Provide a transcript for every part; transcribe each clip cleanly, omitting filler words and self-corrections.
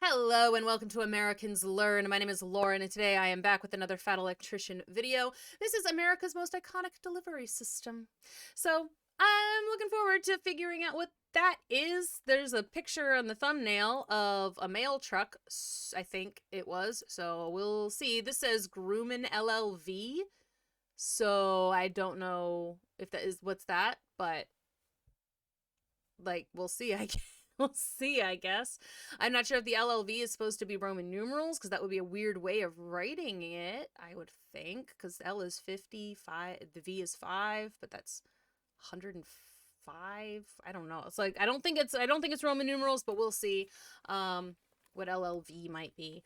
Hello and welcome to Americans Learn. My name is Lauren and today I am back with another Fat Electrician video. This is America's most iconic delivery system. So I'm looking forward to figuring out what that is. There's a picture on the thumbnail of a mail truck, I think it was. So we'll see. This says Grumman LLV. So I don't know if that is what's that, but like we'll see, I guess. We'll see, I guess. I'm not sure if the LLV is supposed to be Roman numerals, because that would be a weird way of writing it, I would think, because L is 55, the V is 5, but that's 105. I don't know. It's like I don't think it's Roman numerals, but we'll see what LLV might be.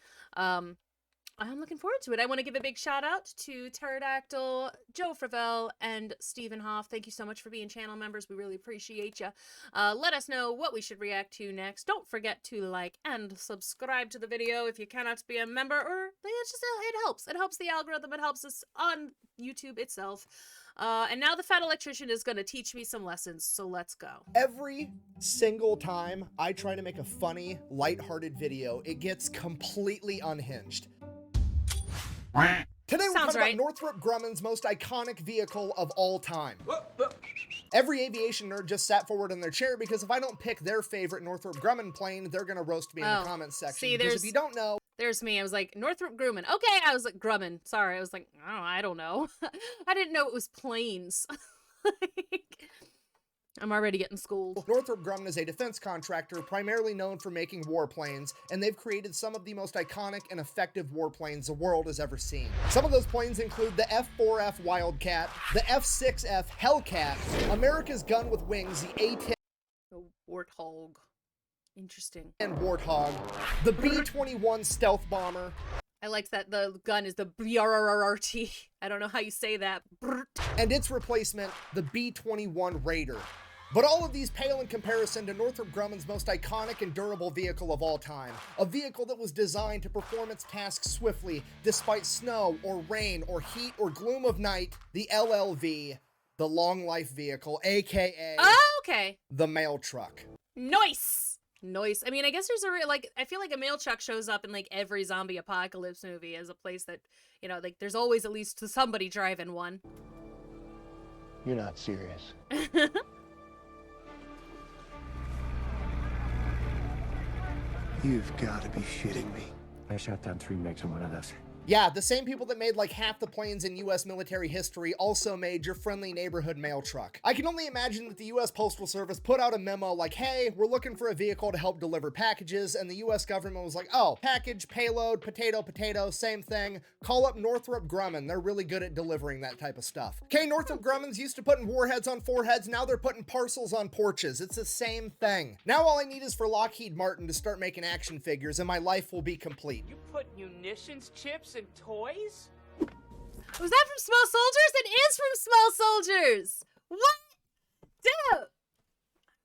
I'm looking forward to it. I want to give a big shout out to Pterodactyl, Joe Fravel, and Stephen Hoff. Thank you so much for being channel members. We really appreciate you. Let us know what we should react to next. Don't forget to like and subscribe to the video if you cannot be a member, or it's just, it helps. It helps the algorithm. It helps us on YouTube itself. And now the Fat Electrician is going to teach me some lessons, so let's go. Every single time I try to make a funny, lighthearted video, it gets completely unhinged. Today we're talking about Northrop Grumman's most iconic vehicle of all time. Every aviation nerd just sat forward in their chair because if I don't pick their favorite Northrop Grumman plane, they're gonna roast me in the comments section. See, because if you don't know, there's me. I was like, Northrop Grumman. Okay, I was like, Grumman. Sorry, I was like, oh, I don't know. I didn't know it was planes. I'm already getting schooled. Northrop Grumman is a defense contractor primarily known for making warplanes, and they've created some of the most iconic and effective warplanes the world has ever seen. Some of those planes include the F-4F Wildcat, the F-6F Hellcat, America's gun with wings, the A-10 Warthog. Interesting. and Warthog, the B-21 stealth bomber. I liked that the gun is the BRRRT. I don't know how you say that. And its replacement, the B-21 Raider. But all of these pale in comparison to Northrop Grumman's most iconic and durable vehicle of all time. A vehicle that was designed to perform its tasks swiftly, despite snow or rain or heat or gloom of night, the LLV, the long life vehicle, aka the mail truck. Nice! Nice. I mean, I guess there's I feel like a mail truck shows up in like every zombie apocalypse movie as a place that, you know, like there's always at least somebody driving one. You're not serious. You've got to be shitting me. I shot down 3 MiGs on one of those. Yeah, the same people that made like half the planes in US military history also made your friendly neighborhood mail truck. I can only imagine that the US Postal Service put out a memo like, hey, we're looking for a vehicle to help deliver packages, and the US government was like, oh, package, payload, potato, potato, same thing. Call up Northrop Grumman. They're really good at delivering that type of stuff. Okay, Northrop Grumman's used to putting warheads on foreheads, now they're putting parcels on porches. It's the same thing. Now all I need is for Lockheed Martin to start making action figures and my life will be complete. You put munitions, chips, and toys? Was that from Small Soldiers? It is from Small Soldiers! What? Dude!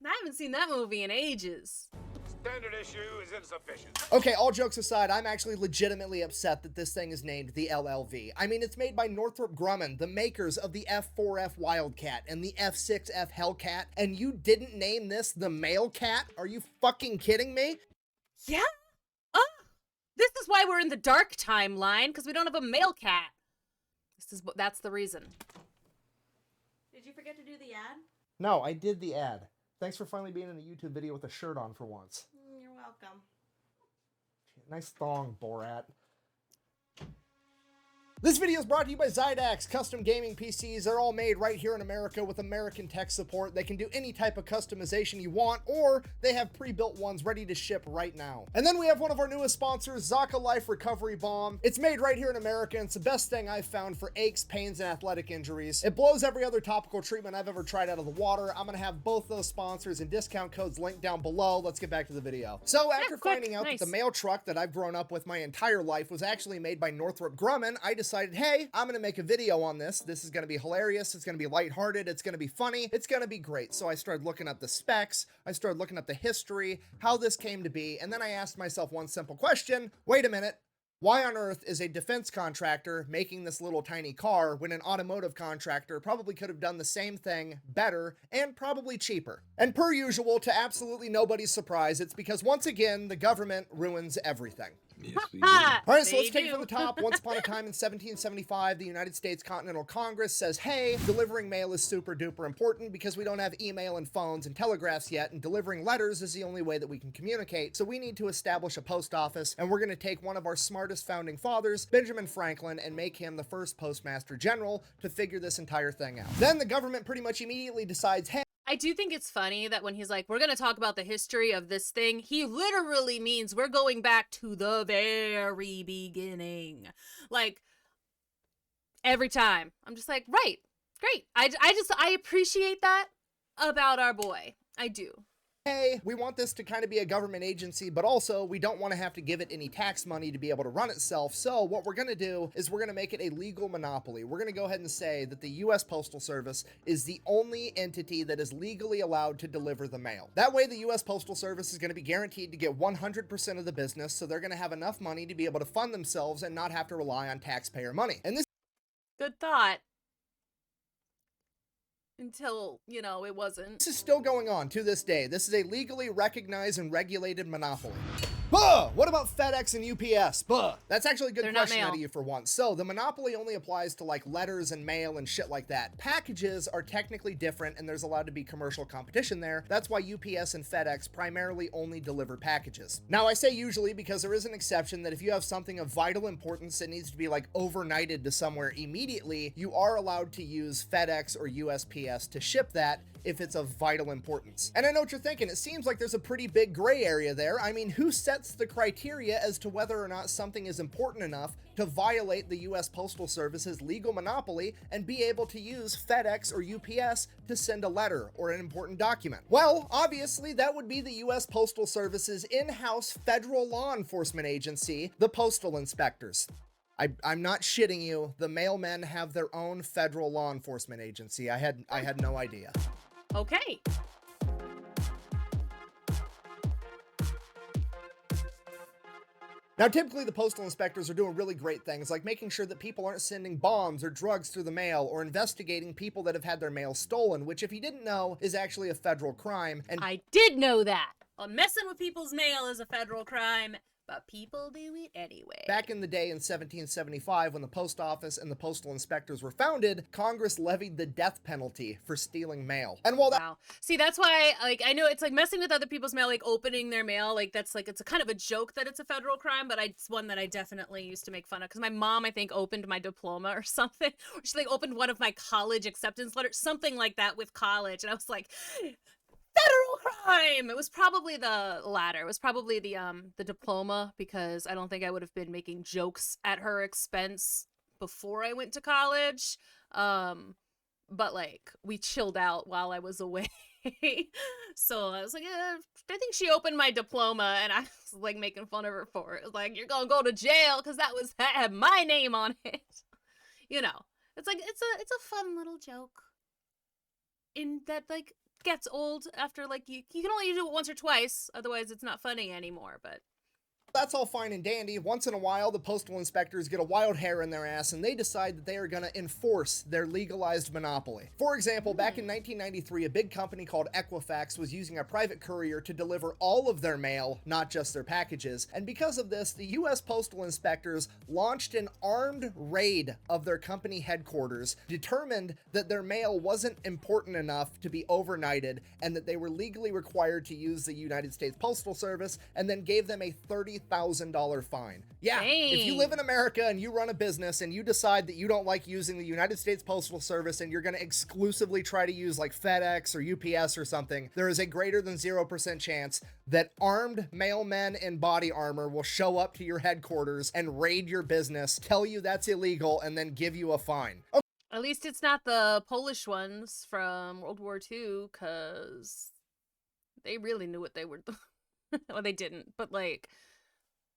I haven't seen that movie in ages. Standard issue is insufficient. Okay, all jokes aside, I'm actually legitimately upset that this thing is named the LLV. I mean, it's made by Northrop Grumman, the makers of the F-4F Wildcat and the F-6F Hellcat, and you didn't name this the Mail Cat? Are you fucking kidding me? Yeah? Oh! This is why we're in the dark timeline, because we don't have a mail cat. That's the reason. Did you forget to do the ad? No, I did the ad. Thanks for finally being in a YouTube video with a shirt on for once. You're welcome. Nice thong, Borat. This video is brought to you by Zydax. Custom gaming PCs are all made right here in America with American tech support. They can do any type of customization you want, or they have pre-built ones ready to ship right now. And then we have one of our newest sponsors, Zaka Life Recovery Balm. It's made right here in America, and it's the best thing I've found for aches, pains, and athletic injuries. It blows every other topical treatment I've ever tried out of the water. I'm gonna have both those sponsors and discount codes linked down below. Let's get back to the video. So after finding out that the mail truck that I've grown up with my entire life was actually made by Northrop Grumman, I decided, hey, I'm gonna make a video on this. This is gonna be hilarious. It's gonna be lighthearted. It's gonna be funny. It's gonna be great. So I started looking up the specs. I started looking up the history, how this came to be. And then I asked myself one simple question. Wait a minute. Why on earth is a defense contractor making this little tiny car when an automotive contractor probably could have done the same thing better and probably cheaper? And per usual, to absolutely nobody's surprise, it's because once again, the government ruins everything. Yes, we do. Ha! All right, so They let's take it do. from the top. Once upon a time in 1775, the United States Continental Congress says, hey, delivering mail is super duper important because we don't have email and phones and telegraphs yet, and delivering letters is the only way that we can communicate. So we need to establish a post office, and we're going to take one of our smartest founding fathers, Benjamin Franklin, and make him the first postmaster general to figure this entire thing out. Then the government pretty much immediately decides, hey, I do think it's funny that when he's like, we're going to talk about the history of this thing, he literally means we're going back to the very beginning. Like, every time. I'm just like, right, great. I appreciate that about our boy. I do. hey, we want this to kind of be a government agency, but also we don't want to have to give it any tax money to be able to run itself. So what we're going to do is we're going to make it a legal monopoly. We're going to go ahead and say that the U.S. Postal Service is the only entity that is legally allowed to deliver the mail. That way, the U.S. Postal Service is going to be guaranteed to get 100% of the business, so they're going to have enough money to be able to fund themselves and not have to rely on taxpayer money. And this Good thought. Until, you know, it wasn't. This is still going on to this day. This is a legally recognized and regulated monopoly. Buh! What about FedEx and UPS? Buh! That's actually a good They're not question mail. out of you for once. So, the monopoly only applies to like letters and mail and shit like that. Packages are technically different and there's allowed to be commercial competition there. That's why UPS and FedEx primarily only deliver packages. Now, I say usually because there is an exception that if you have something of vital importance that needs to be like overnighted to somewhere immediately, you are allowed to use FedEx or USPS to ship that if it's of vital importance. And I know what you're thinking. It seems like there's a pretty big gray area there. I mean, who sets the criteria as to whether or not something is important enough to violate the U.S. Postal Service's legal monopoly and be able to use FedEx or UPS to send a letter or an important document? Well, obviously, that would be the U.S. Postal Service's in-house federal law enforcement agency, the Postal Inspectors. I'm not shitting you. The mailmen have their own federal law enforcement agency. I had no idea. Okay. Now, typically the postal inspectors are doing really great things like making sure that people aren't sending bombs or drugs through the mail or investigating people that have had their mail stolen, which if you didn't know is actually a federal crime. And I did know that. Messing with people's mail is a federal crime, but people do it anyway. back in the day in 1775, when the post office and the postal inspectors were founded, Congress levied the death penalty for stealing mail. And while that Wow. See, that's why, like, I know it's like messing with other people's mail, like opening their mail, like that's like, it's a kind of a joke that it's a federal crime, but it's one that I definitely used to make fun of because my mom, I think, opened my diploma or something, or she like opened one of my college acceptance letters, something like that with college, and I was like, federal crime. It was probably the latter. It was probably the diploma, because I don't think I would have been making jokes at her expense before I went to college. But like we chilled out while I was away. So I was like, I think she opened my diploma, and I was like making fun of her for it. It was like, you're gonna go to jail because that had my name on it. You know, it's like it's a fun little joke. In that, like, gets old after, like, you can only do it once or twice, otherwise it's not funny anymore. But that's all fine and dandy. Once in a while, the postal inspectors get a wild hair in their ass and they decide that they are going to enforce their legalized monopoly. For example, back in 1993, a big company called Equifax was using a private courier to deliver all of their mail, not just their packages. And because of this, the U.S. Postal Inspectors launched an armed raid of their company headquarters, determined that their mail wasn't important enough to be overnighted and that they were legally required to use the United States Postal Service, and then gave them a $30,000 fine. Yeah, if you Dang. live in America and you run a business and you decide that you don't like using the United States Postal Service and you're going to exclusively try to use like FedEx or UPS or something, there is a greater than 0% chance that armed mailmen in body armor will show up to your headquarters and raid your business, tell you that's illegal, and then give you a fine. at least it's not the Polish ones from World War II, because they really knew what they were doing. Well, they didn't, but like,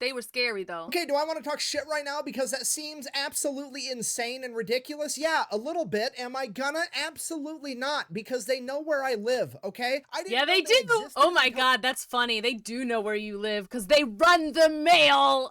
they were scary though. Okay, do I want to talk shit right now because that seems absolutely insane and ridiculous? Yeah, a little bit. Am I gonna? Absolutely not, because they know where I live, okay? I didn't Yeah, know they do. existed Oh my until- god, that's funny. They do know where you live because they run the mail.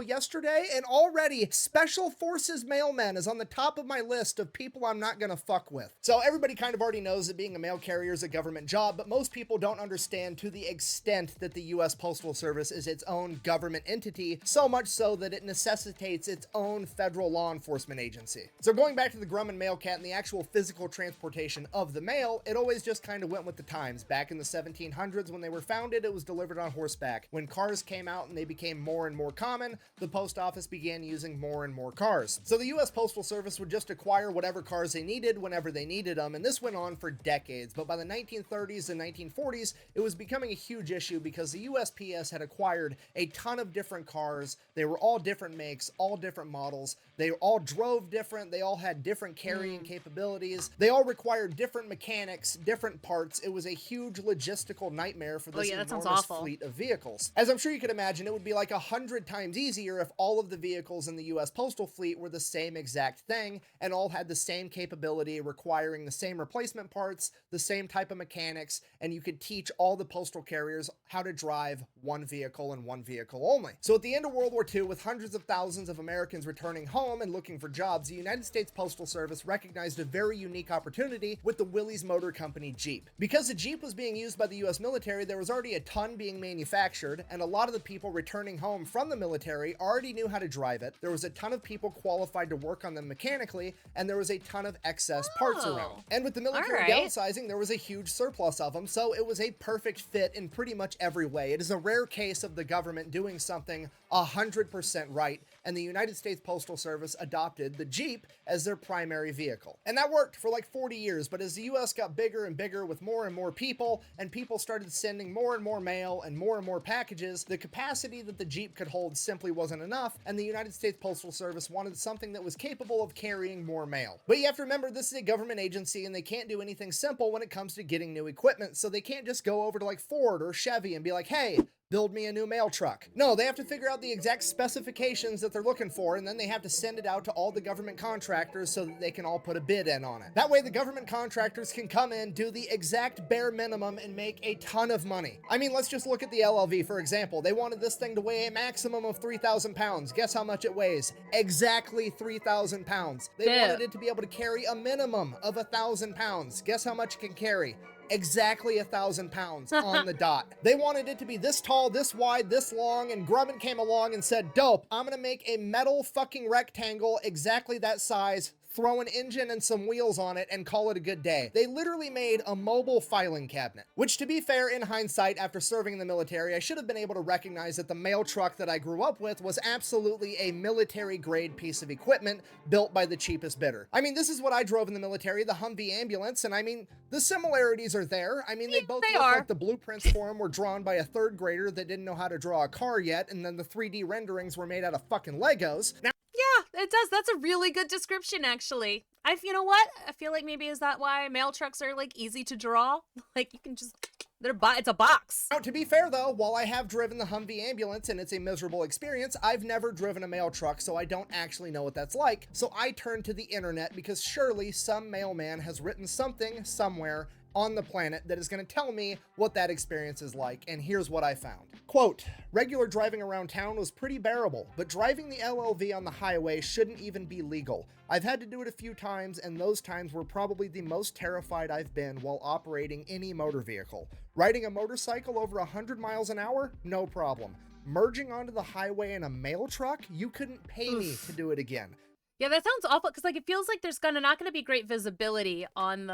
yesterday, and already Special Forces mailman is on the top of my list of people I'm not gonna fuck with. So everybody kind of already knows that being a mail carrier is a government job, but most people don't understand to the extent that the US Postal Service is its own government entity, so much so that it necessitates its own federal law enforcement agency. So going back to the Grumman mail cat and the actual physical transportation of the mail, it always just kind of went with the times. Back in the 1700s when they were founded, it was delivered on horseback. When cars came out and they became more and more common, the post office began using more and more cars. So the US Postal Service would just acquire whatever cars they needed whenever they needed them, and this went on for decades. But by the 1930s and 1940s, it was becoming a huge issue because the USPS had acquired a ton of different cars. They were all different makes, all different models. They all drove different. They all had different carrying capabilities. They all required different mechanics, different parts. It was a huge logistical nightmare for this enormous fleet of vehicles. As I'm sure you could imagine, it would be like 100 times easier if all of the vehicles in the US postal fleet were the same exact thing and all had the same capability, requiring the same replacement parts, the same type of mechanics, and you could teach all the postal carriers how to drive one vehicle and one vehicle only. So at the end of World War II, with hundreds of thousands of Americans returning home and looking for jobs, the United States Postal Service recognized a very unique opportunity with the Willys Motor Company Jeep. Because the Jeep was being used by the US military, there was already a ton being manufactured, and a lot of the people returning home from the military already knew how to drive it. There was a ton of people qualified to work on them mechanically, and there was a ton of excess parts around. And with the military downsizing, there was a huge surplus of them, so it was a perfect fit in pretty much every way. It is a rare case of the government doing something 100% right, and the United States Postal Service adopted the Jeep as their primary vehicle. And that worked for like 40 years, but as the US got bigger and bigger with more and more people, and people started sending more and more mail and more packages, the capacity that the Jeep could hold simply wasn't enough, and the United States Postal Service wanted something that was capable of carrying more mail. But you have to remember, this is a government agency, and they can't do anything simple when it comes to getting new equipment, so they can't just go over to like Ford or Chevy and be like, hey, build me a new mail truck. No, they have to figure out the exact specifications that they're looking for, and then they have to send it out to all the government contractors so that they can all put a bid in on it. That way the government contractors can come in, do the exact bare minimum, and make a ton of money. I mean, let's just look at the LLV, for example. They wanted this thing to weigh a maximum of 3,000 pounds. Guess how much it weighs? Exactly 3,000 pounds. They wanted it to be able to carry a minimum of 1,000 pounds. Guess how much it can carry? Exactly 1,000 pounds on the dot. They wanted it to be this tall, this wide, this long, and Grumman came along and said, dope, I'm gonna make a metal fucking rectangle exactly that size, throw an engine and some wheels on it, and call it a good day. They literally made a mobile filing cabinet, which, to be fair, in hindsight, after serving in the military, I should have been able to recognize that the mail truck that I grew up with was absolutely a military-grade piece of equipment built by the cheapest bidder. I mean, this is what I drove in the military, the Humvee ambulance, and I mean, the similarities are there. I mean, they both look like the blueprints for them were drawn by a third grader that didn't know how to draw a car yet, and then the 3D renderings were made out of fucking Legos. Now, yeah, it does. That's a really good description, actually. You know what? I feel like maybe is that why mail trucks are like easy to draw? Like you can just, it's a box. Now, to be fair though, while I have driven the Humvee ambulance and it's a miserable experience, I've never driven a mail truck, so I don't actually know what that's like. So I turned to the internet because surely some mailman has written something somewhere on the planet that is going to tell me what that experience is like, and here's what I found. Quote, regular driving around town was pretty bearable, but driving the LLV on the highway shouldn't even be legal. I've had to do it a few times, and those times were probably the most terrified I've been while operating any motor vehicle. Riding a motorcycle over 100 miles an hour? No problem. Merging onto the highway in a mail truck? You couldn't pay me to do it again. Yeah, that sounds awful, because like it feels like there's not gonna be great visibility on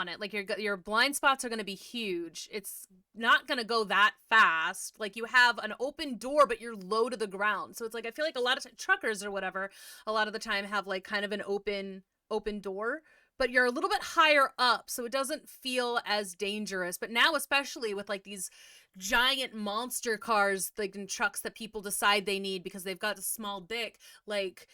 it. Like your blind spots are going to be huge. It's not going to go that fast. Like you have an open door, but you're low to the ground. So it's like, I feel like a lot of truckers or whatever, a lot of the time have like kind of an open door, but you're a little bit higher up. So it doesn't feel as dangerous. But now, especially with like these giant monster cars, like in trucks that people decide they need because they've got a small dick, like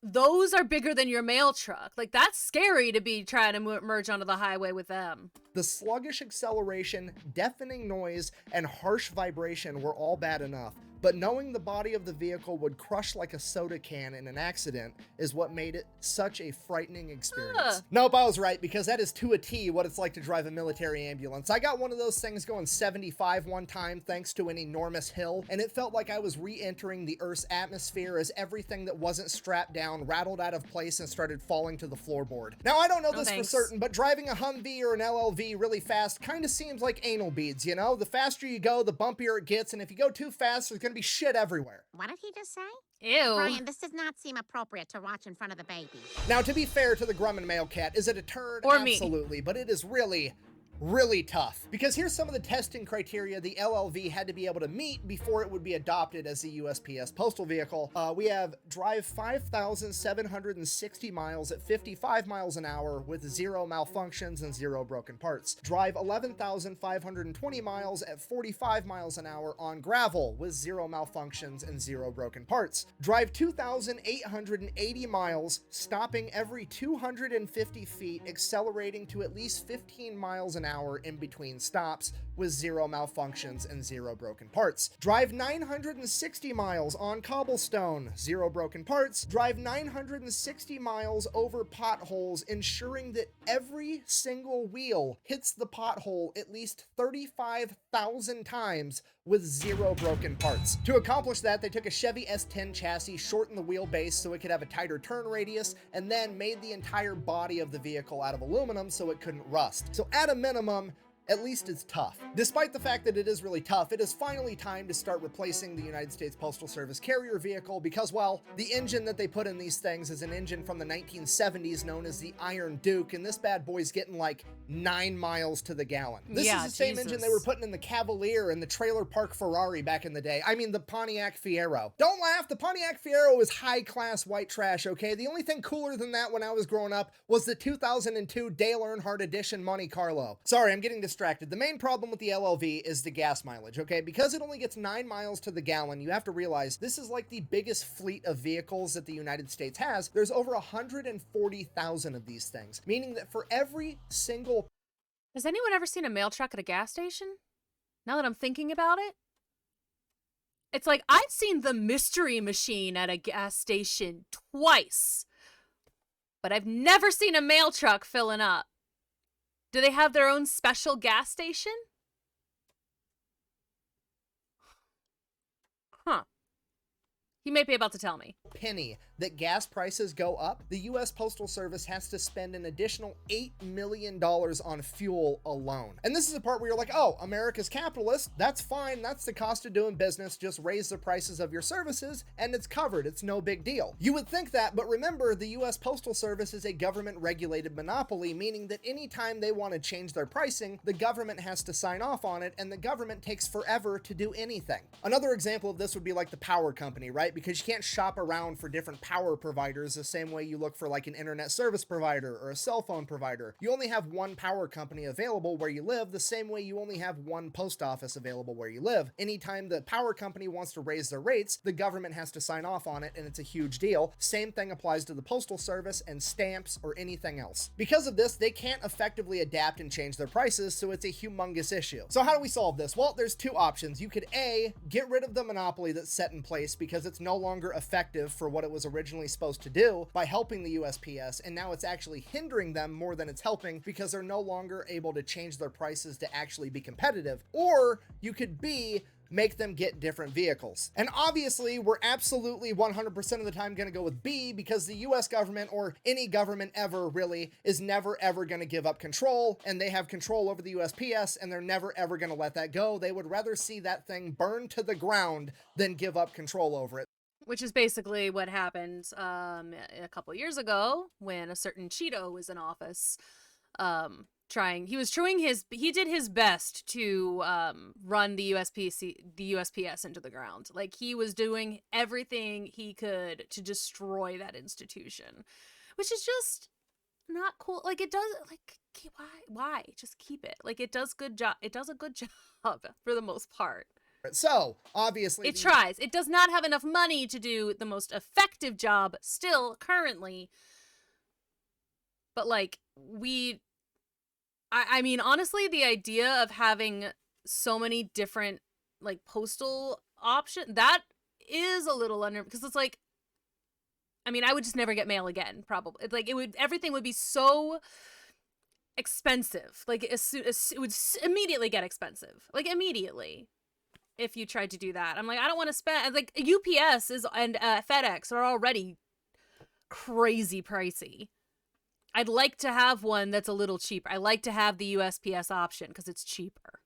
those are bigger than your mail truck. Like that's scary to be trying to merge onto the highway with them. The sluggish acceleration, deafening noise, and harsh vibration were all bad enough. but knowing the body of the vehicle would crush like a soda can in an accident is what made it such a frightening experience. Nope, I was right, because that is to a T what it's like to drive a military ambulance. I got one of those things going 75 one time thanks to an enormous hill, and it felt like I was re-entering the Earth's atmosphere as everything that wasn't strapped down rattled out of place and started falling to the floorboard. Now, I don't know this for certain, but driving a Humvee or an LLV really fast kind of seems like anal beads, you know? The faster you go, the bumpier it gets, and if you go too fast, there's gonna be shit everywhere. What did he just say? Ew. Brian, this does not seem appropriate to watch in front of the baby. Now, to be fair to the Grumman male cat, is it a turd? Or me. Absolutely, but it is really tough, because here's some of the testing criteria the LLV had to be able to meet before it would be adopted as the USPS postal vehicle. We have drive 5,760 miles at 55 miles an hour with 0 malfunctions and 0 broken parts. Drive 11,520 miles at 45 miles an hour on gravel with 0 malfunctions and 0 broken parts. Drive 2,880 miles, stopping every 250 feet, accelerating to at least 15 miles an hour in between stops with 0 malfunctions and 0 broken parts. Drive 960 miles on cobblestone, 0 broken parts. Drive 960 miles over potholes, ensuring that every single wheel hits the pothole at least 35,000 times with 0 broken parts. To accomplish that, they took a Chevy S10 chassis, shortened the wheelbase so it could have a tighter turn radius, and then made the entire body of the vehicle out of aluminum so it couldn't rust. So at a minimum, at least it's tough. Despite the fact that it is really tough, it is finally time to start replacing the United States Postal Service carrier vehicle because, well, the engine that they put in these things is an engine from the 1970s known as the Iron Duke, and this bad boy's getting like 9 miles to the gallon. This is the same engine they were putting in the Cavalier and the Trailer Park Ferrari back in the day. I mean, the Pontiac Fiero. Don't laugh, the Pontiac Fiero is high-class white trash, okay? The only thing cooler than that when I was growing up was the 2002 Dale Earnhardt Edition Monte Carlo. Sorry, I'm getting distracted. The main problem with the LLV is the gas mileage, okay? Because it only gets 9 miles to the gallon, you have to realize this is like the biggest fleet of vehicles that the United States has. There's over 140,000 of these things, meaning that for every single... Has anyone ever seen a mail truck at a gas station? Now that I'm thinking about it, it's like I've seen the Mystery Machine at a gas station twice, but I've never seen a mail truck filling up. Do they have their own special gas station? Huh. He may be about to tell me. Penny that gas prices go up, the U.S. Postal Service has to spend an additional $8 million on fuel alone. And this is the part where you're like, oh, America's capitalist, that's fine, that's the cost of doing business, just raise the prices of your services, and it's covered, it's no big deal. You would think that, but remember, the U.S. Postal Service is a government-regulated monopoly, meaning that anytime they want to change their pricing, the government has to sign off on it, and the government takes forever to do anything. Another example of this would be like the power company, right? Because you can't shop around for different power providers the same way you look for like an internet service provider or a cell phone provider. You only have one power company available where you live, the same way you only have one post office available where you live. Anytime the power company wants to raise their rates, the government has to sign off on it, and it's a huge deal. Same thing applies to the postal service and stamps or anything else. Because of this, they can't effectively adapt and change their prices, so it's a humongous issue. So how do we solve this? Well, there's two options. You could A, get rid of the monopoly that's set in place because it's no longer effective for what it was originally supposed to do by helping the USPS, and now it's actually hindering them more than it's helping because they're no longer able to change their prices to actually be competitive. Or you could B, make them get different vehicles. And obviously, we're absolutely 100% of the time going to go with B because the US government, or any government ever really, is never ever going to give up control, and they have control over the USPS, and they're never ever going to let that go. They would rather see that thing burn to the ground than give up control over it. Which is basically what happened a couple years ago when a certain Cheeto was in office. He did his best to run the USPS into the ground. Like, he was doing everything he could to destroy that institution, which is just not cool. Like, it does, like, why? Just keep it. Like, it does good job. It does a good job for the most part. So, obviously... It tries. It does not have enough money to do the most effective job still, currently. But, like, I mean, honestly, the idea of having so many different, like, postal option, that is a little under, because it's like, I mean, I would just never get mail again, probably. It's like, everything would be so expensive. Like, it would immediately get expensive. Like, immediately. If you tried to do that. I'm like, I don't want to spend, like, UPS and FedEx are already crazy pricey. I'd like to have one that's a little cheaper. I like to have the USPS option because it's cheaper.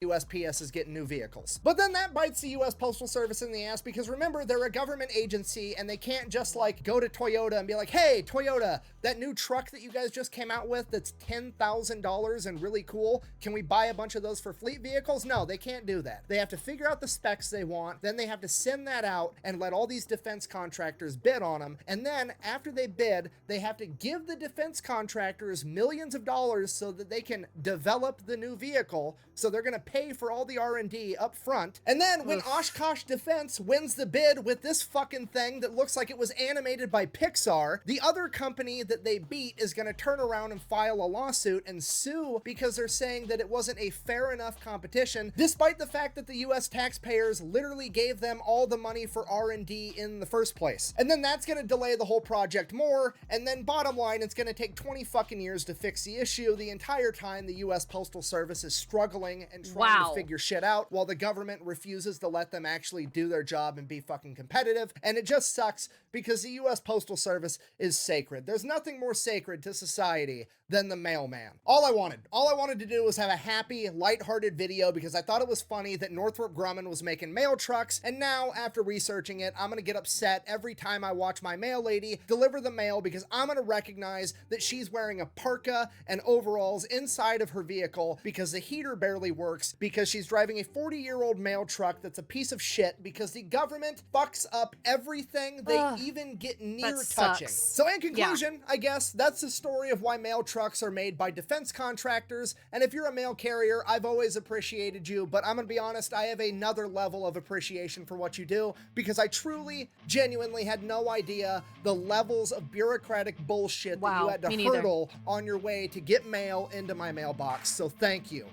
USPS is getting new vehicles. But then that bites the US Postal Service in the ass, because remember, they're a government agency and they can't just like go to Toyota and be like, hey, Toyota, that new truck that you guys just came out with that's $10,000 and really cool, can we buy a bunch of those for fleet vehicles? No, they can't do that. They have to figure out the specs they want, then they have to send that out and let all these defense contractors bid on them. And then after they bid, they have to give the defense contractors millions of dollars so that they can develop the new vehicle. So they're gonna pay for all the R&D up front. And then when Oshkosh Defense wins the bid with this fucking thing that looks like it was animated by Pixar, the other company that they beat is going to turn around and file a lawsuit and sue because they're saying that it wasn't a fair enough competition, despite the fact that the US taxpayers literally gave them all the money for R&D in the first place. And then that's going to delay the whole project more, and then bottom line, it's going to take 20 fucking years to fix the issue. The entire time the US Postal Service is struggling and trying to figure shit out while the government refuses to let them actually do their job and be fucking competitive. And it just sucks because the US Postal Service is sacred. There's nothing more sacred to society than the mailman. All I wanted to do was have a happy, lighthearted video because I thought it was funny that Northrop Grumman was making mail trucks, and now after researching it, I'm gonna get upset every time I watch my mail lady deliver the mail because I'm gonna recognize that she's wearing a parka and overalls inside of her vehicle because the heater barely works, because she's driving a 40-year-old mail truck that's a piece of shit because the government fucks up everything they even get near touching. So in conclusion, I guess that's the story of why mail trucks are made by defense contractors. And if you're a mail carrier, I've always appreciated you, but I'm gonna be honest, I have another level of appreciation for what you do because I truly, genuinely had no idea the levels of bureaucratic bullshit that you had to hurdle on your way to get mail into my mailbox. So thank you.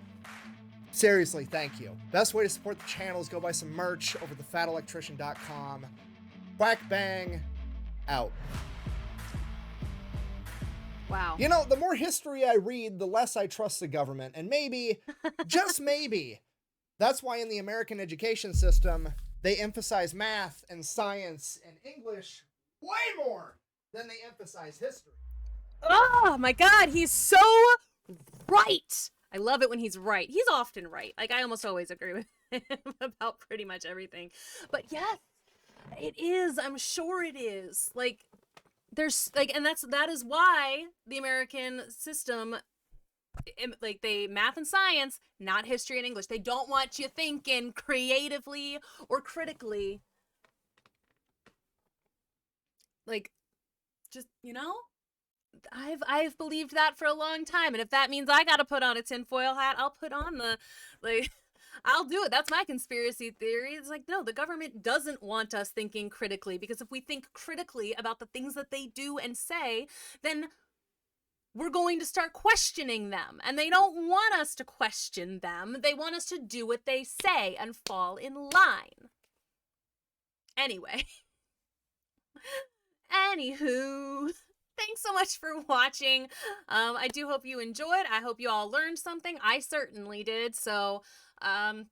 Seriously, thank you. Best way to support the channel is go buy some merch over at thefatelectrician.com. Quack bang, out. Wow. You know, the more history I read, the less I trust the government. And maybe, just maybe, that's why in the American education system, they emphasize math and science and English way more than they emphasize history. Oh my God, he's so right. I love it when he's right. He's often right. Like, I almost always agree with him about pretty much everything. But yes, it is. I'm sure it is. Like, there's like, and that is why the American system, like, they math and science, not history and English. They don't want you thinking creatively or critically. Like, just, you know? I've believed that for a long time, and if that means I gotta put on a tinfoil hat, I'll put on the, like, I'll do it. That's my conspiracy theory. It's like, no, the government doesn't want us thinking critically, because if we think critically about the things that they do and say, then we're going to start questioning them, and they don't want us to question them. They want us to do what they say and fall in line. Anyway. Anywho. Thanks so much for watching. I do hope you enjoyed. I hope you all learned something. I certainly did. So, I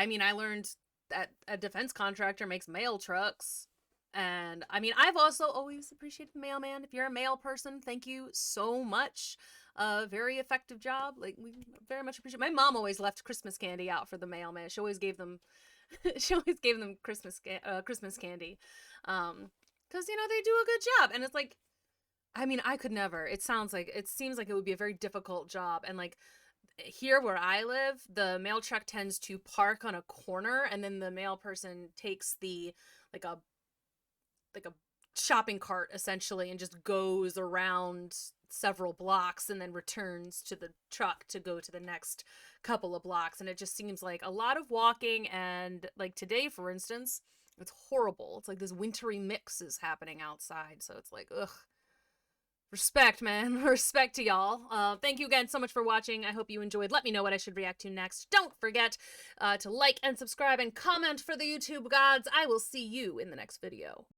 mean, I learned that a defense contractor makes mail trucks. And, I mean, I've also always appreciated the mailman. If you're a mail person, thank you so much. Very effective job. Like, we very much appreciate. My mom always left Christmas candy out for the mailman. She always gave them, Christmas candy. 'Cause, you know, they do a good job. And it's like, I mean, I could never. It seems like it would be a very difficult job. And like, here where I live, the mail truck tends to park on a corner, and then the mail person takes the, like a shopping cart essentially, and just goes around several blocks and then returns to the truck to go to the next couple of blocks. And it just seems like a lot of walking. And like today, for instance, it's horrible. It's like this wintry mix is happening outside. So it's like, ugh. Respect, man. Respect to y'all. Thank you again so much for watching. I hope you enjoyed. Let me know what I should react to next. Don't forget to like and subscribe and comment for the YouTube gods. I will see you in the next video.